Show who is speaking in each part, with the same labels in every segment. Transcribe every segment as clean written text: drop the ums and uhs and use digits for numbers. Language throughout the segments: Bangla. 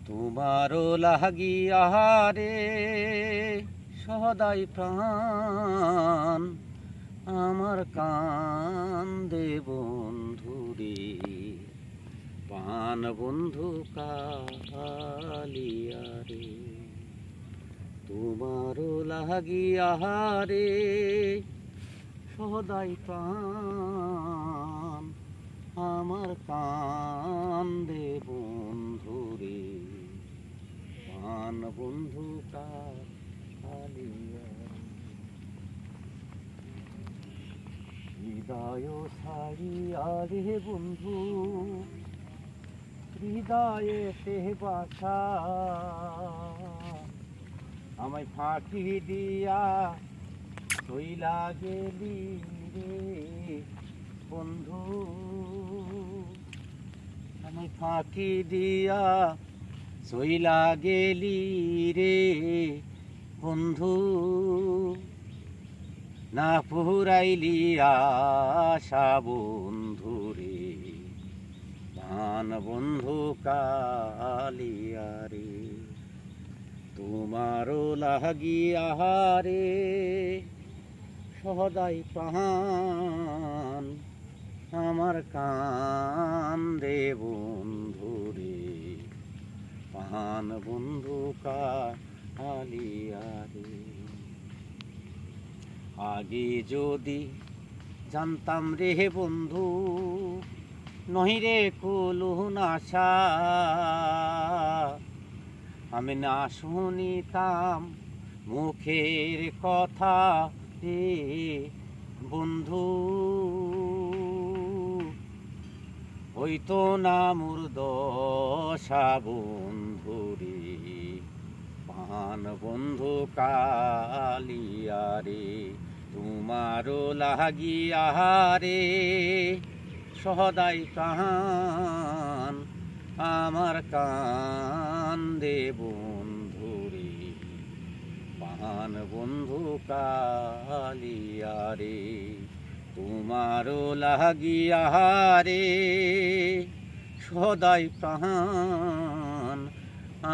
Speaker 1: তোমারও লাগিয়া রে সদাই প্রাণ আমার কান্দে বন্ধুরে, প্রাণ বন্ধু কালিয়া রে। তোমারও লাগিয়া রে সদাই প্রাণ আমার কান্দে বন্ধুরে, প্রাণ বন্ধু কালিয়া। হৃদয় ছাড়িয়া রে বন্ধু হৃদয়ে সে বাসা, আমায় ফাঁকি দিয়া চইলা গেলি রে বন্ধু, আমায় ফাঁকি দিয়া চইলা গেলি রে বন্ধু, না পুরাইলি আশা বন্ধুরে, প্রাণ বন্ধু কালিয়া রে। তোমারও লাগিয়া রে সদাই প্রাণ আমার কান্দে বন্ধুরে, প্রাণ বন্ধু কালিয়া রে। আগে যদি জানতাম রে বন্ধু নহিরে কুলুন আশা, আমি না শুনিতাম মুখের কথা রে বন্ধু, হইতো না মোর দশা বন্ধুরে, প্রাণ বন্ধু কালিয়া রে। তোমারও লাগিয়া রে সদাই প্রাণ আমার কান্দে বন্ধুরে, প্রাণ বন্ধু কালিয়া রে। তোমারও লাগিয়া রে সদাই প্রাণ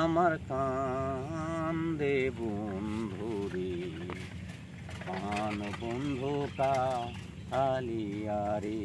Speaker 1: আমার কান্দে বন্ধুরে, প্রাণ বন্ধু কালিয়া রে।